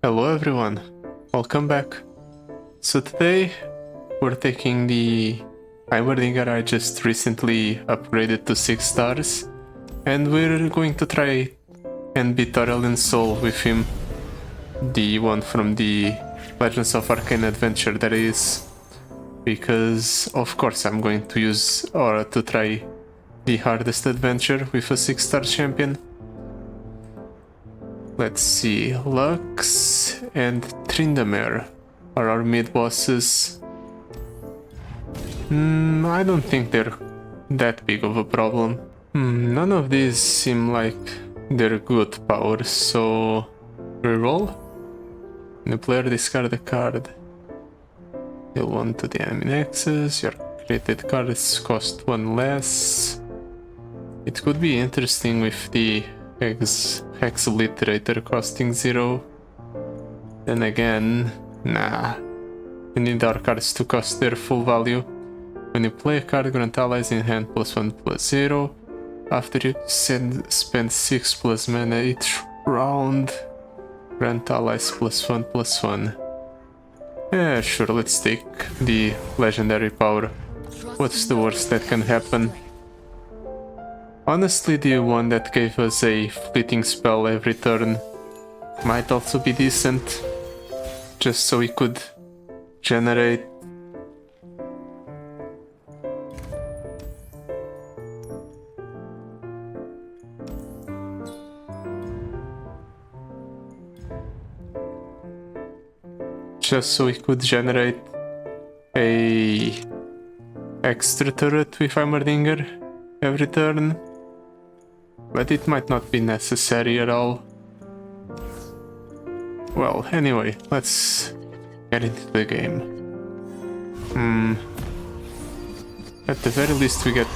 Hello everyone, welcome back. So today we're taking the Heimerdinger I just recently upgraded to 6 stars, and we're going to try and beat Star Aurelion Sol with him. The one from the Legends of Arcane adventure, that is. Because of course I'm going to use or to try the hardest adventure with a 6-star champion. Let's see, Lux and Tryndamere are our mid bosses. I don't think they're that big of a problem. None of these seem like they're good powers, so reroll. When the player discard a card, deal 1 to the enemy nexus, your created cards cost 1 less. It could be interesting with the Hex Obliterator costing 0. Then again, nah. We need our cards to cost their full value. When you play a card, grant allies in hand +1/+0. After you spend 6+ mana each round, grant allies +1/+1. Yeah, sure, let's take the legendary power. What's the worst that can happen? Honestly, the one that gave us a fleeting spell every turn might also be decent, just so we could generate. A extra turret with Heimerdinger every turn. But it might not be necessary at all. Well, anyway, let's get into the game. At the very least we get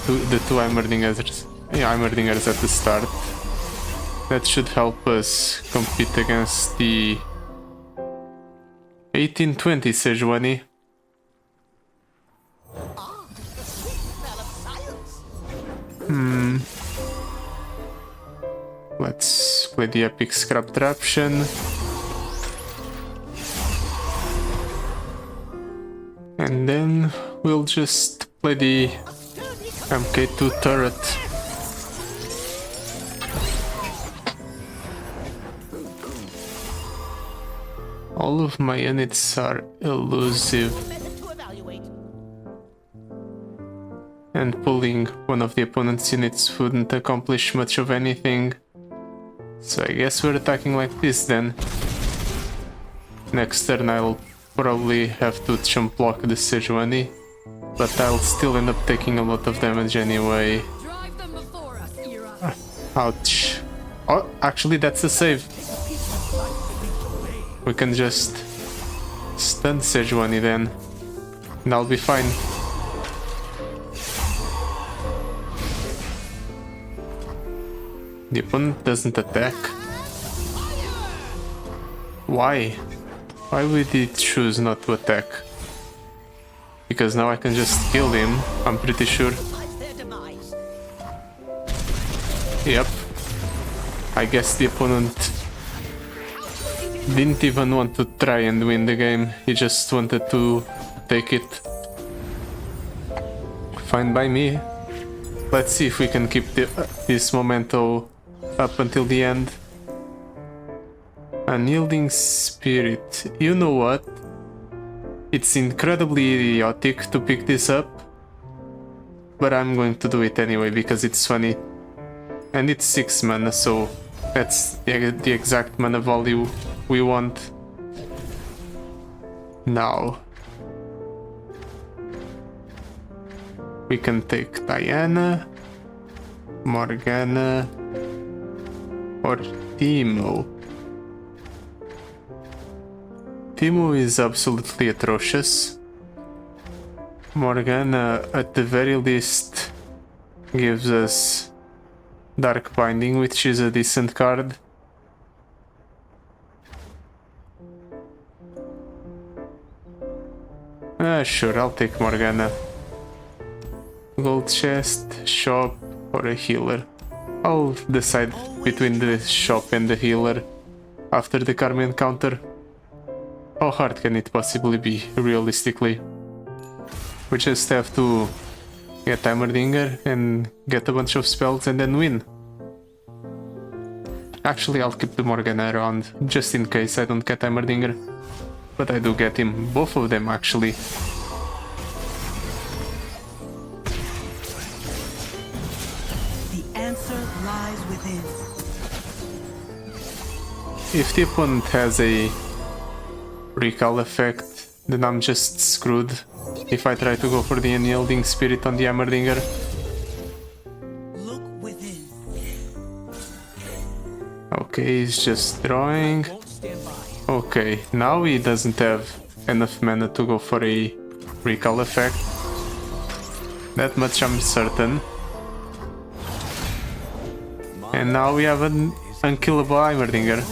the two Heimerdingers at the start. That should help us compete against the 1820 Sejuani. Let's play the epic scrap traption. And then we'll just play the MK2 turret. All of my units are elusive. And pulling one of the opponent's units wouldn't accomplish much of anything. So I guess we're attacking like this then. Next turn I'll probably have to chump block the Sejuani, but I'll still end up taking a lot of damage anyway. Ouch. Oh, actually that's a save. We can just stun Sejuani then, and I'll be fine. The opponent doesn't attack. Why? Why would he choose not to attack? Because now I can just kill him, I'm pretty sure. Yep. I guess the opponent didn't even want to try and win the game, he just wanted to take it. Fine by me. Let's see if we can keep this memento up until the end. Unyielding Spirit. You know what? It's incredibly idiotic to pick this up, but I'm going to do it anyway because it's funny. And it's 6 mana, so that's the exact mana value we want. Now we can take Diana, Morgana, or Teemo. Teemo is absolutely atrocious. Morgana, at the very least, gives us Dark Binding, which is a decent card. Sure, I'll take Morgana. Gold chest, shop, or a healer. I'll decide between the shop and the healer. after the karma encounter. How hard can it possibly be, realistically? We just have to get Heimerdinger and get a bunch of spells and then win. Actually, I'll keep the Morgana around, just in case I don't get Heimerdinger. But I do get him, both of them actually. The answer lies within. If the opponent has a recall effect, then I'm just screwed if I try to go for the unyielding spirit on the Heimerdinger. Look within. Okay, he's just drawing. Okay, now he doesn't have enough mana to go for a recall effect. That much I'm certain. And now we have an unkillable Heimerdinger.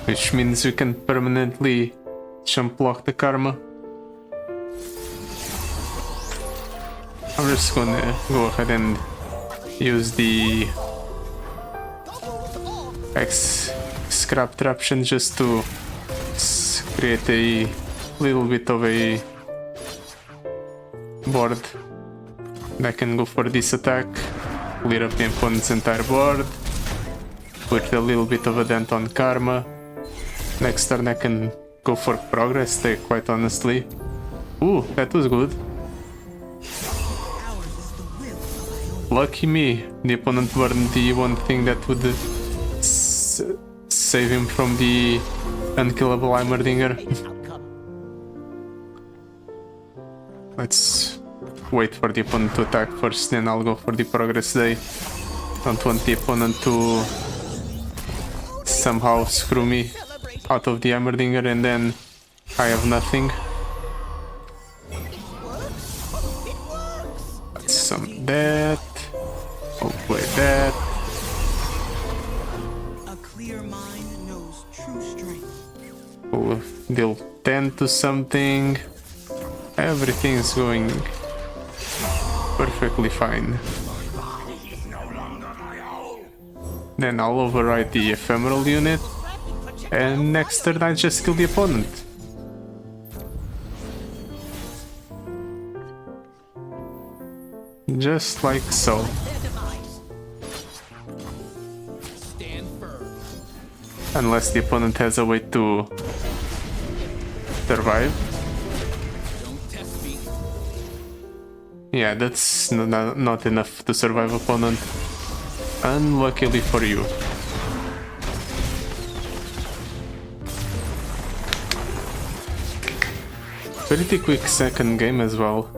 Which means we can permanently jump block the karma. I'm just gonna go ahead and use the X scrap traption just to create a little bit of a board. And I can go for this attack, clear up the opponent's entire board, put a little bit of a dent on karma. Next turn I can go for progress take, quite honestly. Ooh, that was good. Lucky me, the opponent burned the one thing that would save him from the unkillable Heimerdinger. Let's wait for the opponent to attack first, then I'll go for the progress day. Don't want the opponent to somehow screw me out of the Heimerdinger and then I have nothing. Let's summon that. Hopefully that. A clear mind knows true strength. We'll deal 10 to something. Everything's going perfectly fine. Then I'll override the ephemeral unit. And next turn I just kill the opponent. Just like so. Unless the opponent has a way to survive. Yeah, that's not enough to survive opponent. Unluckily for you. Pretty quick second game as well.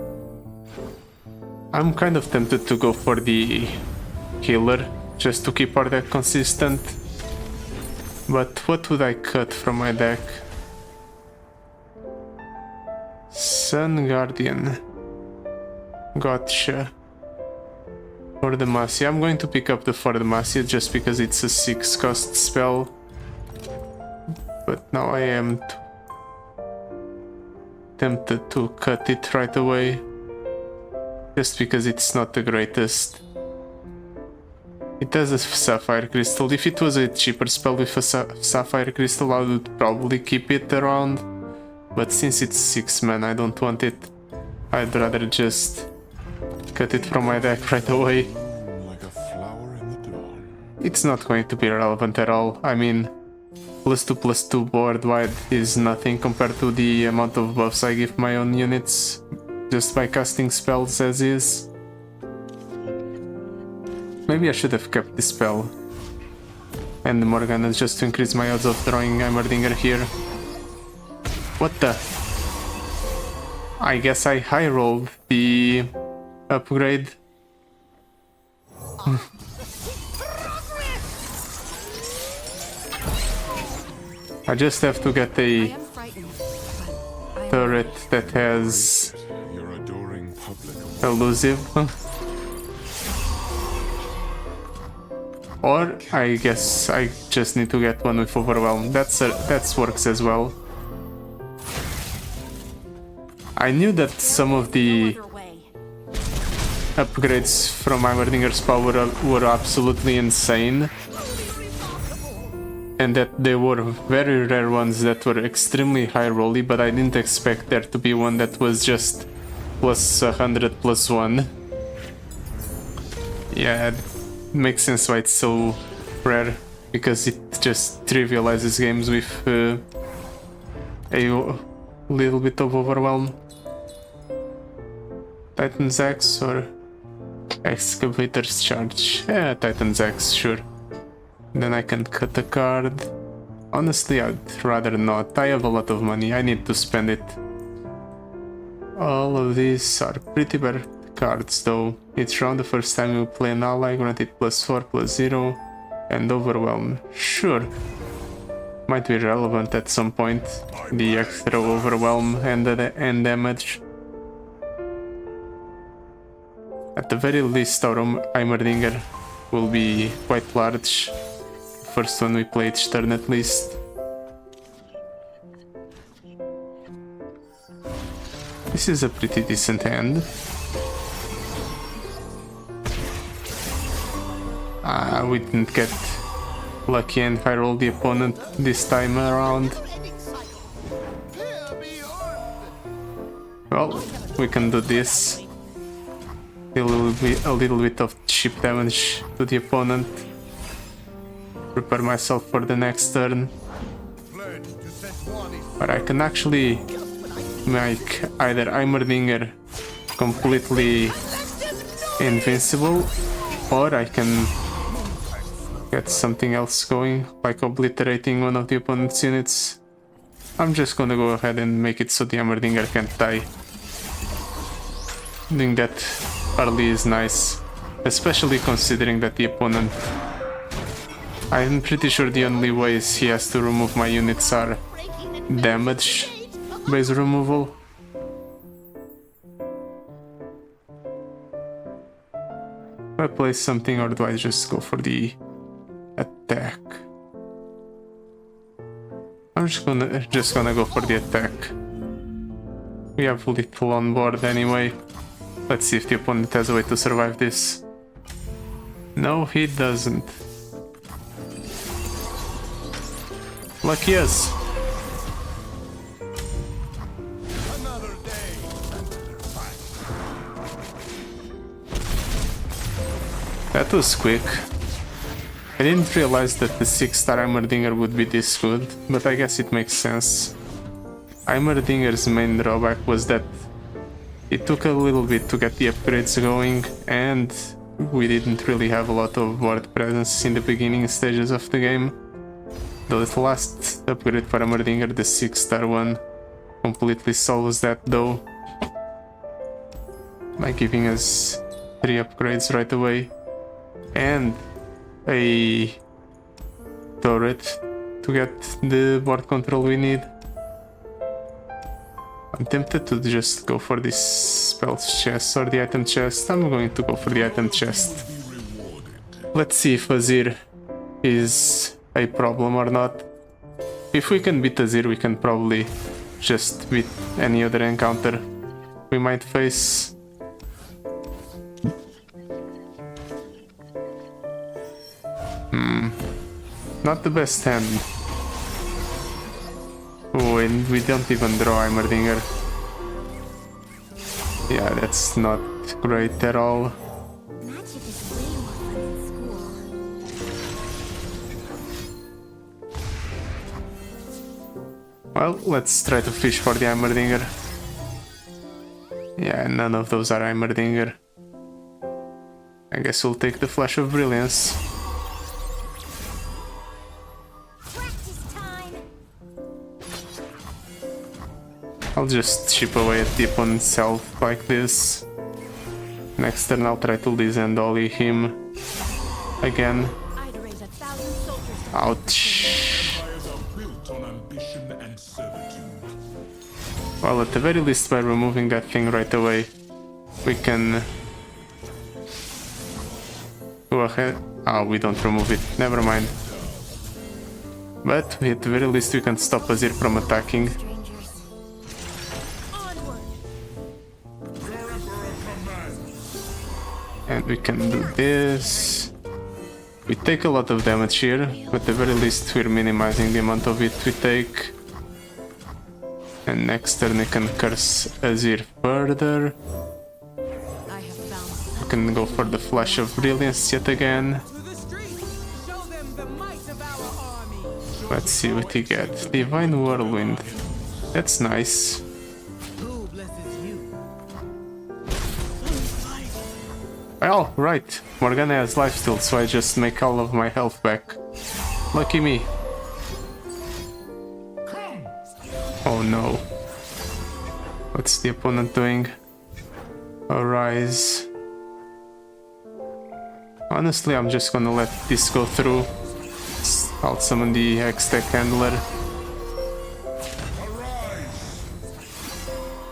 I'm kind of tempted to go for the healer, just to keep our deck consistent. But what would I cut from my deck? Sun Guardian. Gotcha. For the Demacia, I'm going to pick up the For the Demacia just because it's a 6 cost spell. But now I am tempted to cut it right away. Just because it's not the greatest. It has a Sapphire Crystal. If it was a cheaper spell with a Sapphire Crystal, I would probably keep it around. But since it's 6 mana, I don't want it. I'd rather just cut it from my deck right away. Like a flower in the dawn. It's not going to be relevant at all. I mean, +2/+2 board wide is nothing compared to the amount of buffs I give my own units just by casting spells as is. Maybe I should have kept this spell and the Morgana just to increase my odds of drawing Heimerdinger here. What the? I guess I high rolled the upgrade. I just have to get a turret that has Your adoring public. elusive. Or I guess I just need to get one with overwhelm. That works as well. I knew that some of the upgrades from Heimerdinger's power were absolutely insane, and that there were very rare ones that were extremely high rolly, but I didn't expect there to be one that was just plus 100 plus 1. Yeah, it makes sense why it's so rare, because it just trivializes games with a little bit of overwhelm. Titan's Axe or Excavator's Charge? Yeah, Titan's Axe, sure. Then I can cut a card. Honestly, I'd rather not. I have a lot of money, I need to spend it. All of these are pretty bad cards though. Each round, the first time you play an ally, granted +4, +0, and Overwhelm. Sure. Might be relevant at some point. The extra Overwhelm and damage. At the very least, our Heimerdinger will be quite large. First one we play each turn at least. This is a pretty decent hand. We didn't get lucky and I rolled the opponent this time around. Well, we can do this. A little bit of cheap damage to the opponent. Prepare myself for the next turn. But I can actually make either Heimerdinger completely invincible, or I can get something else going, like obliterating one of the opponent's units. I'm just gonna go ahead and make it so the Heimerdinger can't die. Doing that early is nice, especially considering that the opponent... I'm pretty sure the only ways he has to remove my units are damage based removal. Do I play something or do I just go for the attack? I'm just gonna go for the attack. We have little on board anyway. Let's see if the opponent has a way to survive this. No, he doesn't. Lucky us. That was quick. I didn't realize that the 6-star Heimerdinger would be this good, but I guess it makes sense. Heimerdinger's main drawback was that it took a little bit to get the upgrades going, and we didn't really have a lot of board presence in the beginning stages of the game. The last upgrade for Heimerdinger, the 6-star one, completely solves that though, by giving us 3 upgrades right away and a turret to get the board control we need. I'm tempted to just go for this spells chest or the item chest. I'm going to go for the item chest. Let's see if Azir is a problem or not. If we can beat Azir, we can probably just beat any other encounter we might face. Not the best hand. Oh, and we don't even draw Heimerdinger. Yeah, that's not great at all. Magic is way more fun in school. Well, let's try to fish for the Heimerdinger. Yeah, none of those are Heimerdinger. I guess we'll take the Flash of Brilliance. I'll just chip away at the opponent's health like this. Next turn I'll try to Lizend Ollie him again. Ouch. Well, at the very least, by removing that thing right away, we can go ahead. Oh, we don't remove it, never mind. But at the very least we can stop Azir from attacking. we can do this. We take a lot of damage here, but at the very least we're minimizing the amount of it we take. And next turn we can curse Azir further. I have found We can go for the Flash of Brilliance yet again. to the streets. Show them the might of our army. Let's see what he gets. Divine Whirlwind. That's nice. Who blesses you? Oh, right. Morgana has lifesteal, so I just make all of my health back. Lucky me. Oh no. What's the opponent doing? Arise. Honestly, I'm just gonna let this go through. I'll summon the X-Tech Handler.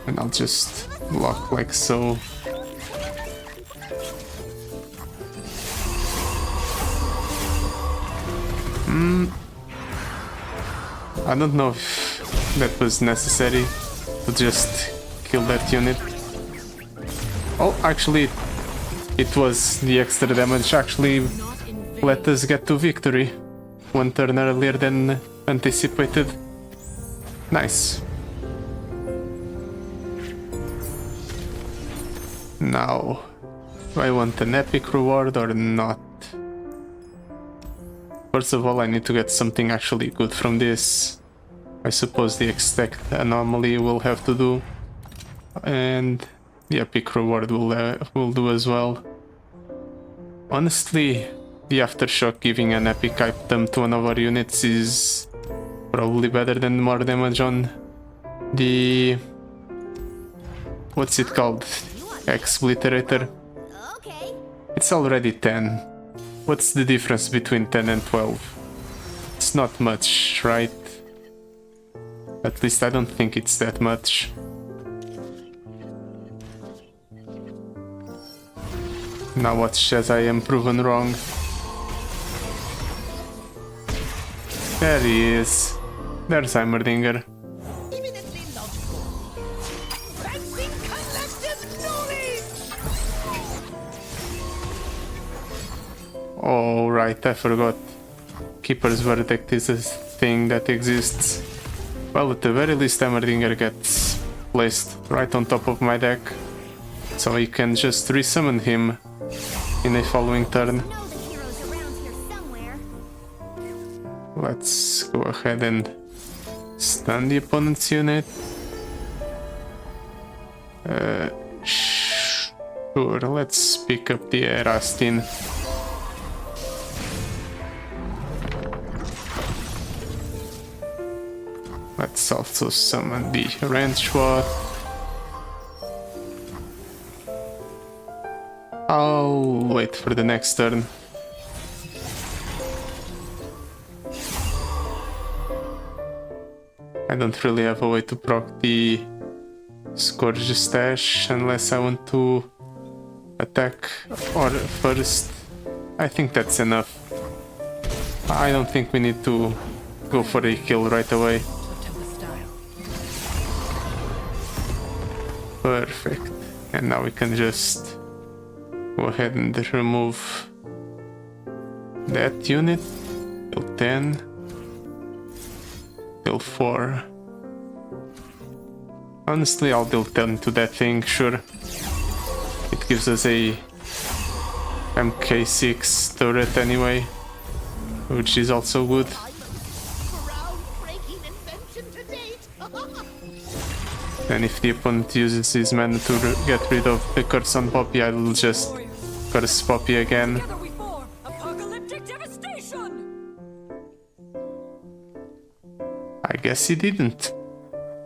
And I'll just block like so. I don't know if that was necessary to just kill that unit. Oh, actually, it was the extra damage actually let us get to victory one turn earlier than anticipated. Nice. Now, do I want an epic reward or not? First of all, I need to get something actually good from this. I suppose the Extect anomaly will have to do. And the epic reward will do as well. Honestly, the Aftershock giving an epic item to one of our units is probably better than more damage on the... what's it called? Exobliterator. Okay. It's already 10. What's the difference between 10 and 12? It's not much, right? At least I don't think it's that much. Now watch as I am proven wrong. There he is. There's Heimerdinger. Eminently logical. Advancing collective knowledge. Oh right, I forgot. Keeper's Verdict is a thing that exists. Well, at the very least Heimerdinger gets placed right on top of my deck. So I can just resummon him in a following turn. Know the heroes around here somewhere. Let's go ahead and stun the opponent's unit. Sure, let's pick up the Erastin. Let's also summon the Ranchwa. I'll wait for the next turn. I don't really have a way to proc the Scourge stash unless I want to attack or first. I think that's enough. I don't think we need to go for a kill right away. Perfect. And now we can just go ahead and remove that unit. Till 10. Till 4. Honestly, I'll deal 10 to that thing, sure. It gives us a MK6 turret anyway, which is also good. Groundbreaking invention to date. And if the opponent uses his mana to get rid of the curse on Poppy, I'll just curse Poppy again. Together we form apocalyptic devastation. I guess he didn't.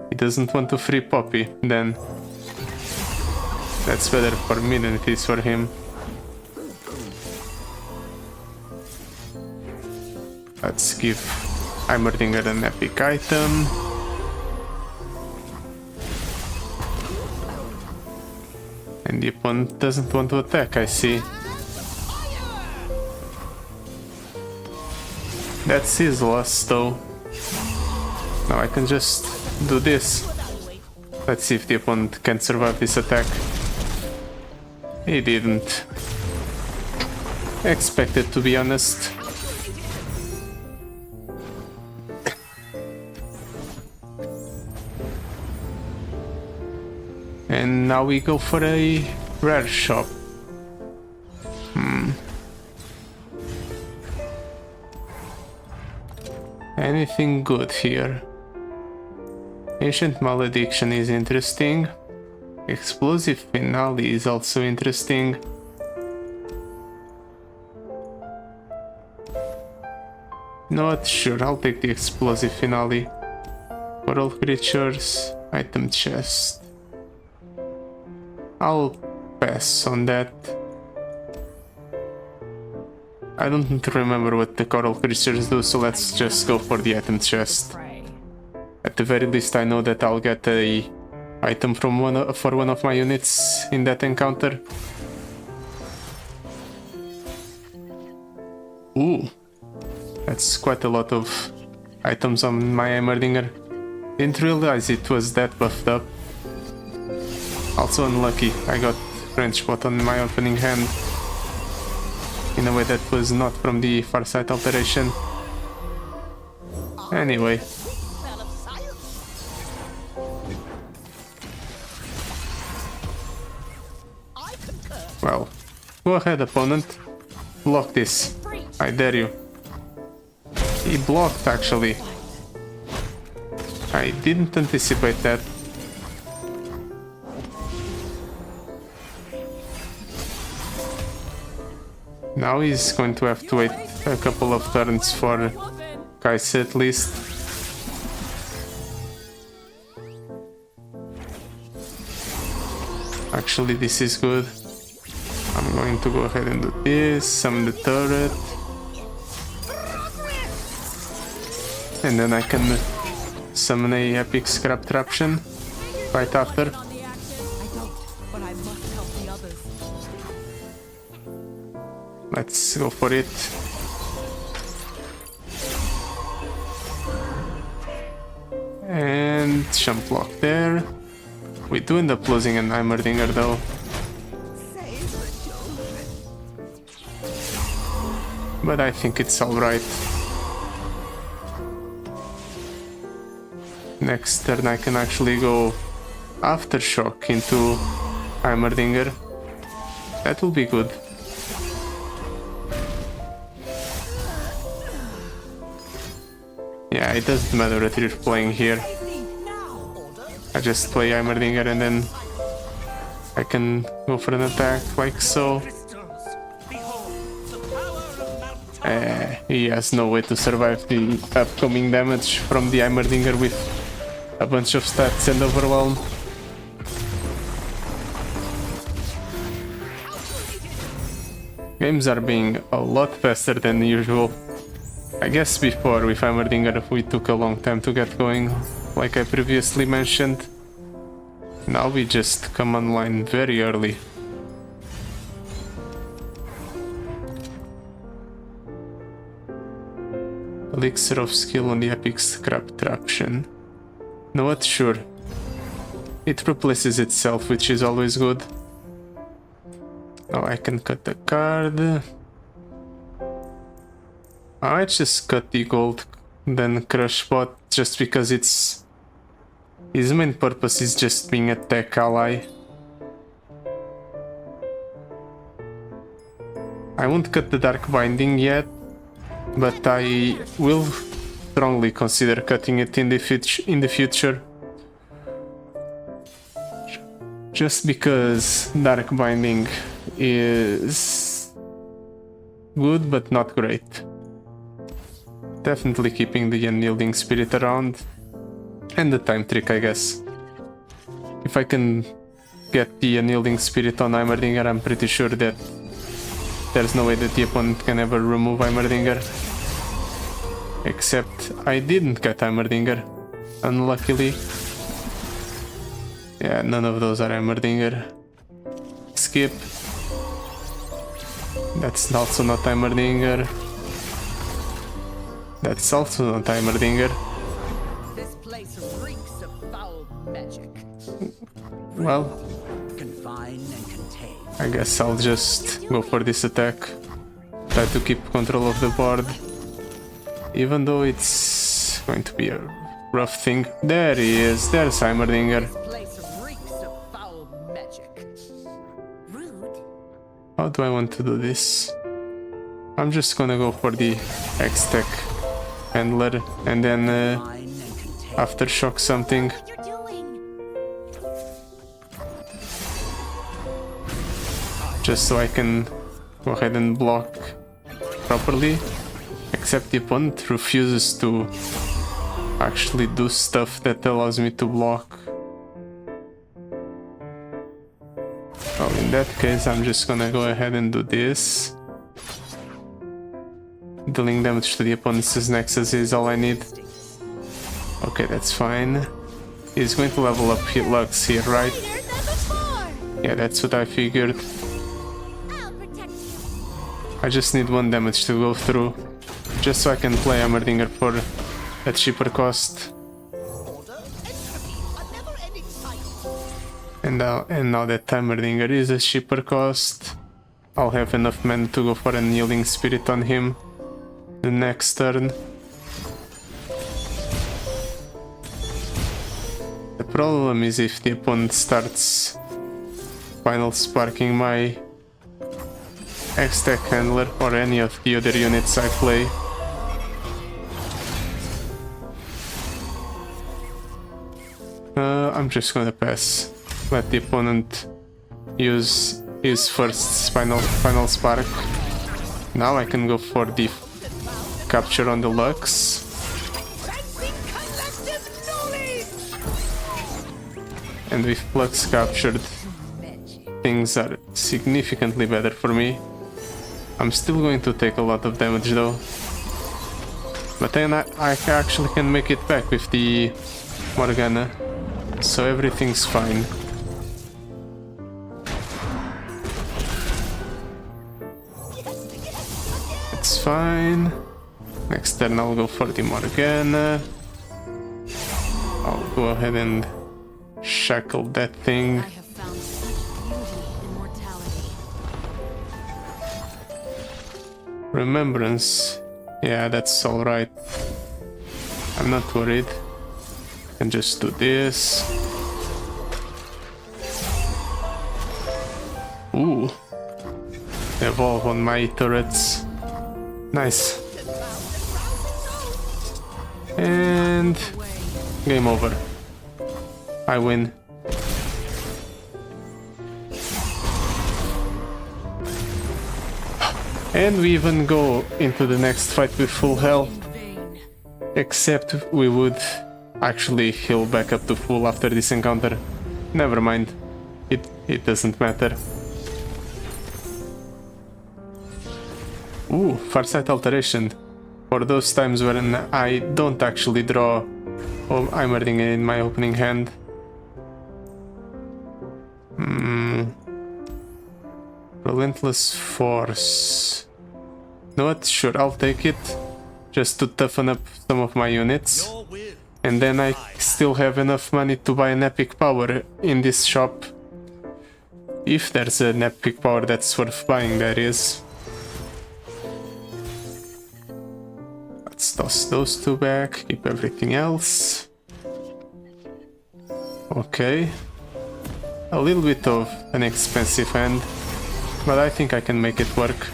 He doesn't want to free Poppy, then. That's better for me than it is for him. Let's give Heimerdinger an epic item. And the opponent doesn't want to attack, I see. That's his loss though. Now I can just do this. Let's see if the opponent can survive this attack. He didn't. expected, to be honest. And now we go for a rare shop. Anything good here? Ancient Malediction is interesting. Explosive Finale is also interesting. Not sure, I'll take the Explosive Finale. For all creatures, item chest. I'll pass on that. I don't remember what the coral creatures do, so let's just go for the item chest. Prey. At the very least, I know that I'll get a item from for one of my units in that encounter. Ooh, that's quite a lot of items on my Heimerdinger. Didn't realize it was that buffed up. Also unlucky, I got range spot on my opening hand in a way that was not from the Farsight alteration. Anyway. Well, go ahead, opponent. Block this. I dare you. He blocked, actually. I didn't anticipate that. Now he's going to have to wait a couple of turns for Kaise at least. Actually, this is good. I'm going to go ahead and do this, summon the turret. And then I can summon a epic scrap traption right after. On the action. I don't, but I must help the others. Let's go for it. And jump block there. We do end up losing an Heimerdinger though. But I think it's alright. Next turn I can actually go Aftershock into Heimerdinger. That will be good. Yeah, it doesn't matter that you're playing here. I just play Heimerdinger and then I can go for an attack like so. He has no way to survive the upcoming damage from the Heimerdinger with a bunch of stats and overwhelm. Games are being a lot faster than usual. I guess before with Heimerdinger we took a long time to get going, like I previously mentioned. Now we just come online very early. Elixir of skill on the epic scrap traption. Not sure. It replaces itself, which is always good. Now I can cut the card. I just cut the gold, then crush spot, just because it's his main purpose is just being a tech ally. I won't cut the dark binding yet, but I will strongly consider cutting it in the future. Just because dark binding is good but not great. Definitely keeping the unyielding spirit around. And the time trick, I guess. If I can get the unyielding spirit on Heimerdinger, I'm pretty sure that there's no way that the opponent can ever remove Heimerdinger. Except I didn't get Heimerdinger, unluckily. Yeah, none of those are Heimerdinger. Skip. That's also not Heimerdinger. That's also not Heimerdinger. This place reeks of foul magic. Well, Confine and contain. I guess I'll just go for this attack. Try to keep control of the board. Even though it's going to be a rough thing. There he is. There's Heimerdinger. This place reeks of foul magic. Rude. How do I want to do this? I'm just gonna go for the X-Tech handler and then Mine and contain. aftershock something. What you're doing? Just so I can go ahead and block properly. Except the opponent refuses to actually do stuff that allows me to block. Well, in that case, I'm just gonna go ahead and do this. Dealing damage to the opponent's nexus is all I need. Okay, that's fine. He's going to level up his Lux here, right? Bigger than before. Yeah, that's what I figured. I'll protect you. I just need one damage to go through. Just so I can play Heimerdinger for a cheaper cost. And now that Heimerdinger is a cheaper cost, I'll have enough mana to go for a Healing Spirit on him the next turn. The problem is if the opponent starts final sparking my X-Tech handler or any of the other units I play. I'm just gonna pass. Let the opponent use his first final spark. Now I can go for the capture on the Lux. And with Lux captured, things are significantly better for me. I'm still going to take a lot of damage though. But then I actually can make it back with the Morgana. So everything's fine. It's fine. Next turn I'll go for the Morgana. I'll go ahead and shackle that thing. I have found such beauty in mortality. Remembrance. Yeah, that's alright. I'm not worried. And just do this. Ooh. Evolve on my turrets. Nice. And game over. I win. And we even go into the next fight with full health. Except we would actually heal back up to full after this encounter. Never mind. It doesn't matter. Ooh, Farsight Alteration. For those times when I don't actually draw Heimerdinger in my opening hand. Relentless Force. You know what? Sure, I'll take it. Just to toughen up some of my units. And then I still have enough money to buy an epic power in this shop. If there's an epic power that's worth buying, that is. Let's toss those two back, keep everything else. Okay. A little bit of an expensive hand, but I think I can make it work.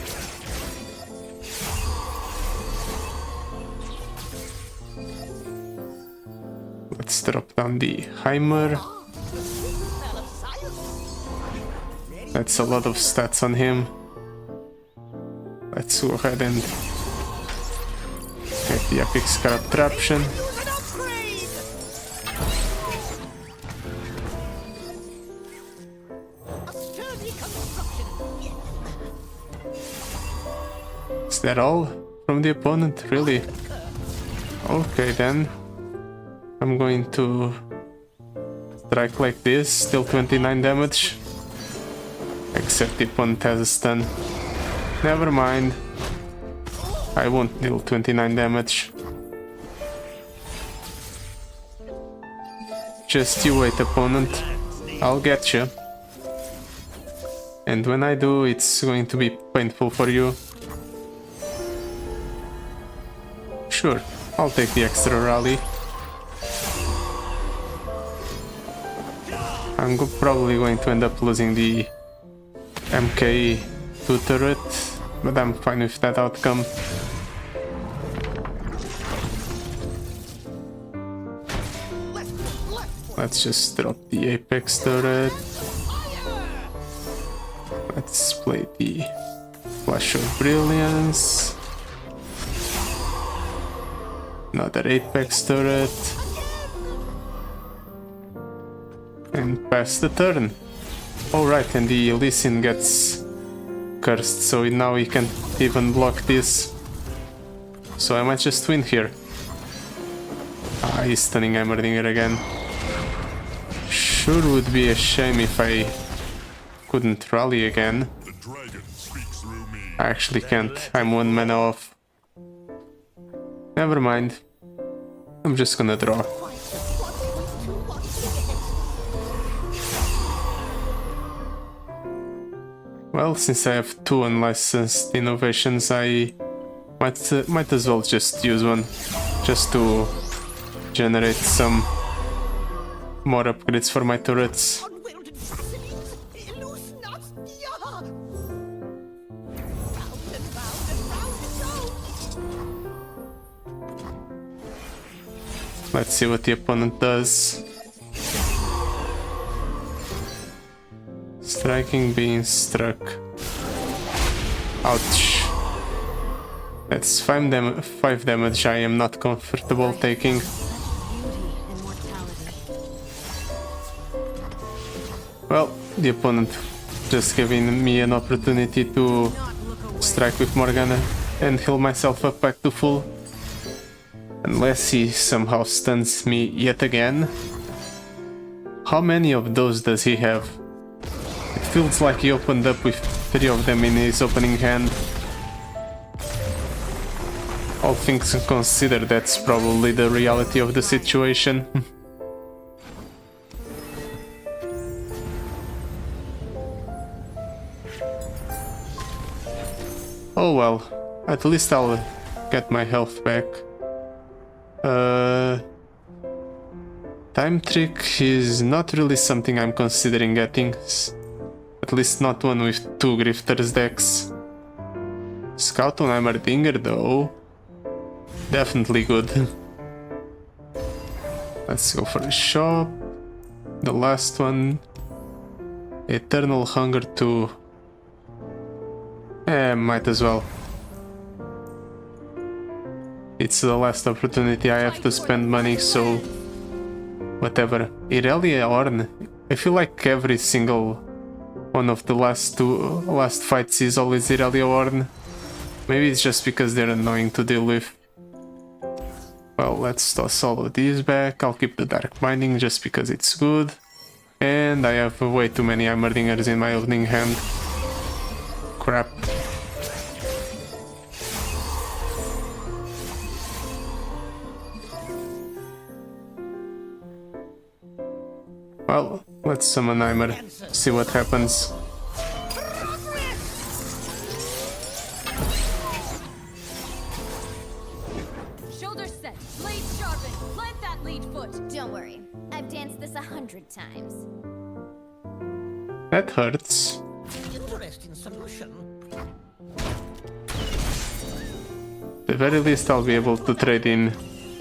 Let's drop down the Heimer. That's a lot of stats on him. Let's go ahead and get the Epic Scarab Traption. Is that all from the opponent? Really? Okay then. I'm going to strike like this, still 29 damage. Except the opponent has a stun. Never mind. I won't deal 29 damage. Just you wait, opponent. I'll get you. And when I do, it's going to be painful for you. Sure, I'll take the extra rally. I'm probably going to end up losing the MK2 turret, but I'm fine with that outcome. Let's just drop the Apex turret. Let's play the Flash of Brilliance. Another Apex turret. And pass the turn. Alright, and the Lee Sin gets cursed, so now he can't even block this. So I might just win here. Ah, he's stunning Heimerdinger again. Sure would be a shame if I couldn't rally again. The dragon speaks through me. I actually can't. I'm 1 mana off. Never mind. I'm just gonna draw. Well, since I have 2 unlicensed innovations, I might as well just use one, just to generate some more upgrades for my turrets. Let's see what the opponent does. Striking, being struck. Ouch. That's 5 damage I am not comfortable taking. Well, the opponent just giving me an opportunity to strike with Morgana and heal myself up back to full. Unless he somehow stuns me yet again. How many of those does he have? It feels like he opened up with 3 of them in his opening hand. All things considered, that's probably the reality of the situation. Oh well, at least I'll get my health back. Time Trick is not really something I'm considering getting. At least not one with 2 Grifters decks. Scout on Heimerdinger though. Definitely good. Let's go for the shop. The last one. Eternal Hunger 2. Might as well. It's the last opportunity I have to spend money, so whatever. Irelia Ornn. I feel like every single one of the last fights is always Irelia Ornn. Maybe it's just because they're annoying to deal with. Well, let's toss all of these back. I'll keep the Dark Binding just because it's good. And I have way too many Heimerdingers in my opening hand. Crap. Well, let's summon Heimer, see what happens. Shoulders set, blades sharpened, plant that lead foot. Don't worry, I've danced this 100 times. That hurts. Interesting solution. At the very least I'll be able to trade in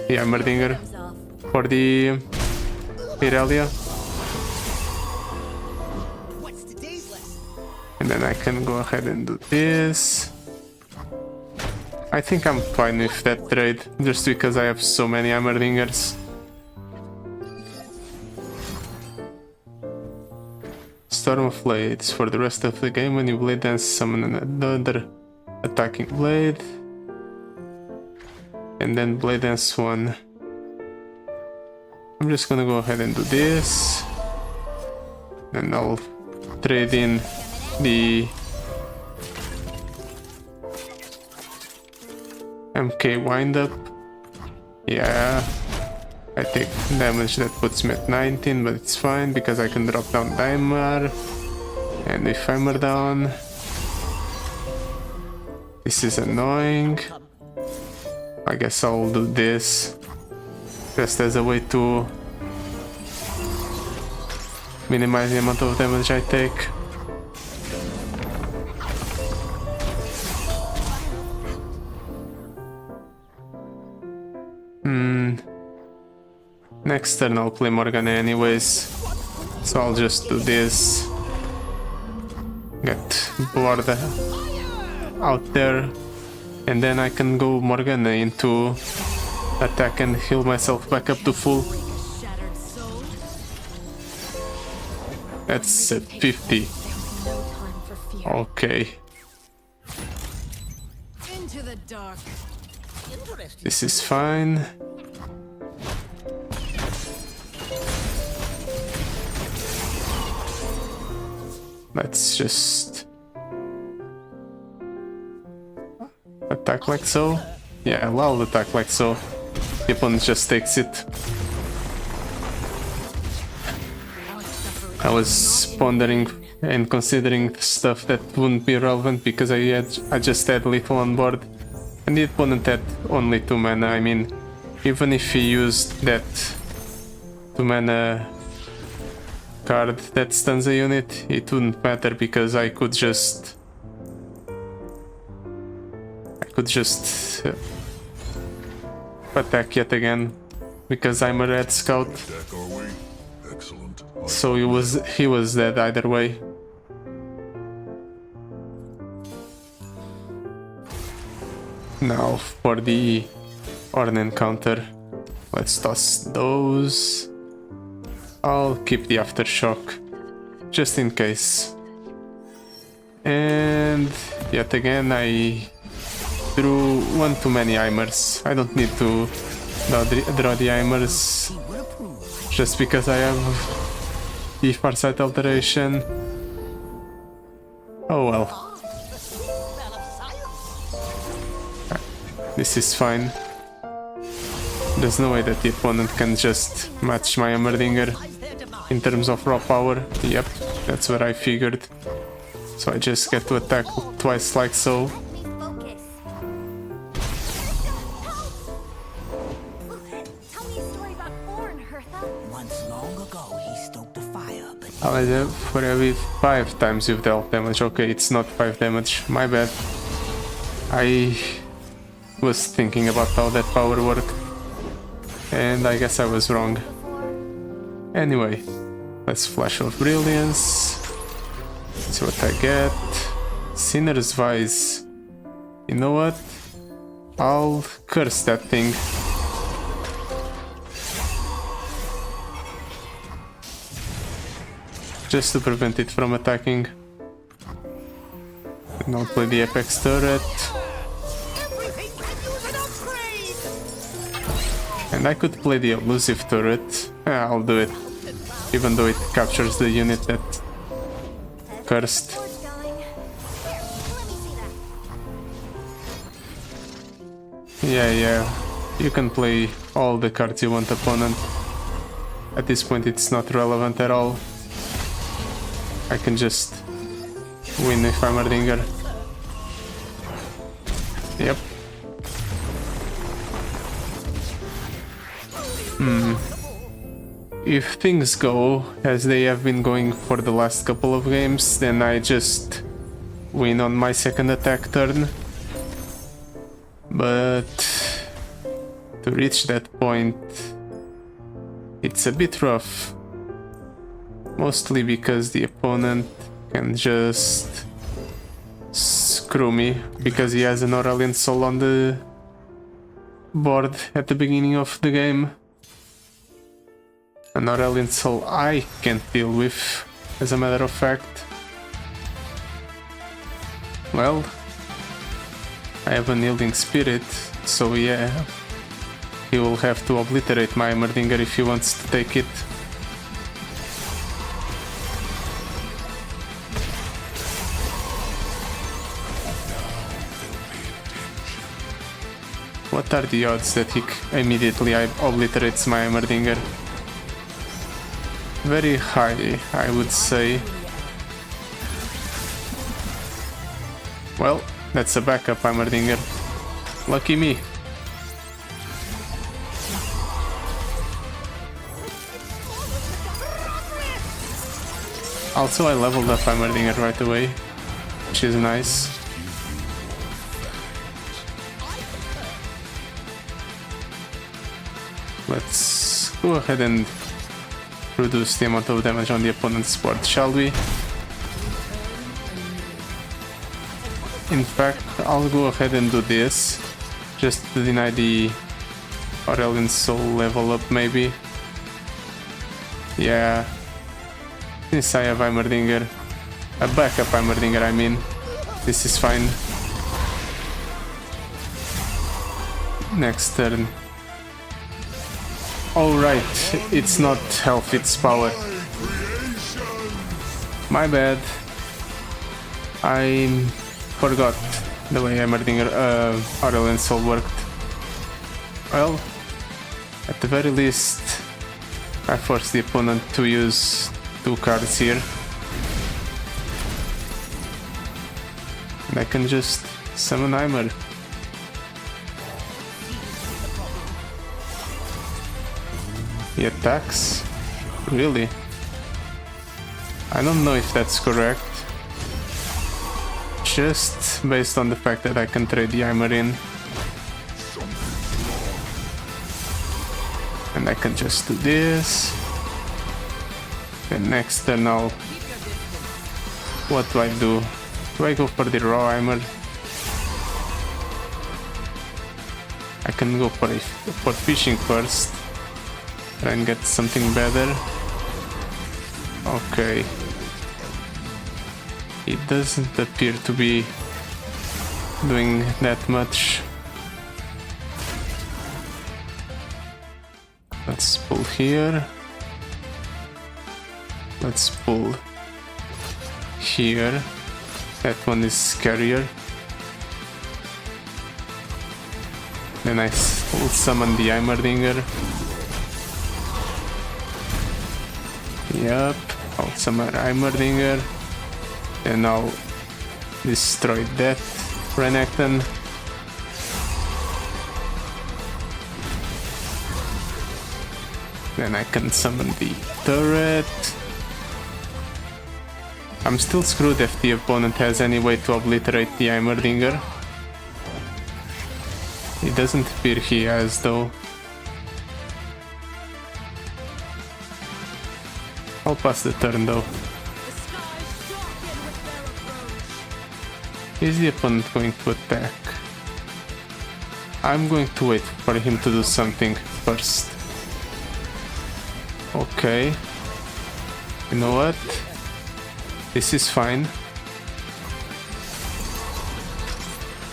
the Heimerdinger for the Irelia. What's today's lesson? And then I can go ahead and do this. I think I'm fine with that trade, just because I have so many Heimerdingers. Storm of Blades. For the rest of the game, when you blade dance, summon another attacking blade. And then blade dance 1. I'm just gonna go ahead and do this. And I'll trade in the MK windup. Yeah, I take damage that puts me at 19, but it's fine because I can drop down Heimer. And if Heimer down, this is annoying. I guess I'll do this just as a way to minimize the amount of damage I take. Next turn I'll play Morgana anyways, so I'll just do this. Get Blood out there, and then I can go Morgana into attack and heal myself back up to full. Shattered soul. That's at 50. No time for fear. Okay, Into the dark. this is fine. Let's just attack like so. Yeah, I'll attack like so. The opponent just takes it. I was pondering and considering stuff that wouldn't be relevant because I just had little on board, and the opponent had only 2 mana. I mean, even if he used that 2 mana card that stuns a unit, it wouldn't matter because I could just attack yet again because I'm a red scout. Deck, are we? Excellent. So he was dead either way. Now for the Ornn encounter. Let's toss those. I'll keep the aftershock just in case. And yet again I drew one too many Heimers. I don't need to draw the Heimers just because I have the Farsight alteration. Oh well. This is fine. There's no way that the opponent can just match my Heimerdinger in terms of raw power. Yep, that's what I figured. So I just get to attack twice like so. Focus. Tell me a story about Ornn, Hertha. Once long ago, he stoked a fire, but I'll have for every 5 times you've dealt damage. Okay, it's not 5 damage. My bad. I was thinking about how that power worked, and I guess I was wrong. Anyway, let's Flash of Brilliance. See what I get. Sinner's Vice. You know what? I'll curse that thing. Just to prevent it from attacking. And I'll play the Apex Turret. Everything can use an upgrade. And I could play the Elusive Turret. Yeah, I'll do it. Even though it captures the unit that cursed. Forge going. Here, let me see that. Yeah. You can play all the cards you want, opponent. At this point it's not relevant at all. I can just win if I'm Heimerdinger. Yep. If things go as they have been going for the last couple of games, then I just win on my second attack turn. But to reach that point, it's a bit rough. Mostly because the opponent can just screw me because he has an Aurelion Sol on the board at the beginning of the game. An Aurelion Sol I can't deal with, as a matter of fact. Well, I have an Yielding Spirit, so yeah, he will have to obliterate my Heimerdinger if he wants to take it. What are the odds that he immediately obliterates my Heimerdinger? Very high, I would say. Well, that's a backup Heimerdinger. Lucky me. Also, I leveled up Heimerdinger right away, which is nice. Let's go ahead and reduce the amount of damage on the opponent's board, shall we? In fact, I'll go ahead and do this, just to deny the Aurelion Sol level up, maybe. Yeah, since I have Heimerdinger, a backup Heimerdinger, I mean, this is fine. Next turn. Oh right, it's not health, it's power. My bad. I forgot the way Heimerdinger Aurelion Sol worked. Well, at the very least, I forced the opponent to use 2 cards here. And I can just summon Heimer. He attacks? Really? I don't know if that's correct. Just based on the fact that I can trade the Heimer in. And I can just do this. Then next turn I'll... What do I do? Do I go for the raw Heimer? I can go for fishing first. Try and get something better. Okay. It doesn't appear to be doing that much. Let's pull here. Let's pull here. That one is scarier. Then I will summon the Heimerdinger. Yep, I'll summon Heimerdinger. And I'll destroy that Renekton. Then I can summon the turret. I'm still screwed if the opponent has any way to obliterate the Heimerdinger. It doesn't appear he has though. I'll pass the turn though. Is the opponent going to attack? I'm going to wait for him to do something first. Okay. You know what? This is fine.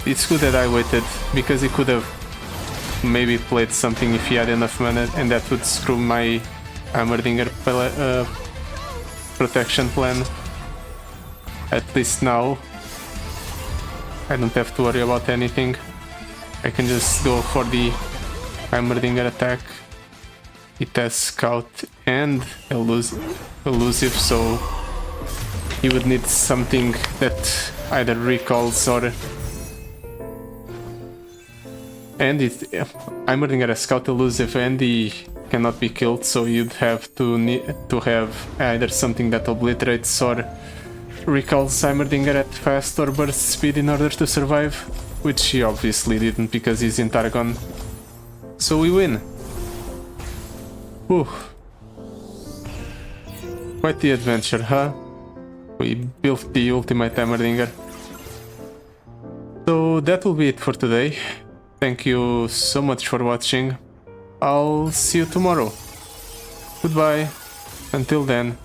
It's good that I waited, because he could have maybe played something if he had enough mana, and that would screw my Heimerdinger protection plan. At least now I don't have to worry about anything. I can just go for the Heimerdinger attack. It has Scout and Elusive, so he would need something that either recalls or... And Heimerdinger has Scout, Elusive, and he cannot be killed, so you'd have to have either something that obliterates or recalls Heimerdinger at fast or burst speed in order to survive, which he obviously didn't because he's in Targon. So we win. Whew. Quite the adventure, huh? We built the ultimate Heimerdinger. So that will be it for today. Thank you so much for watching. I'll see you tomorrow. Goodbye. Until then.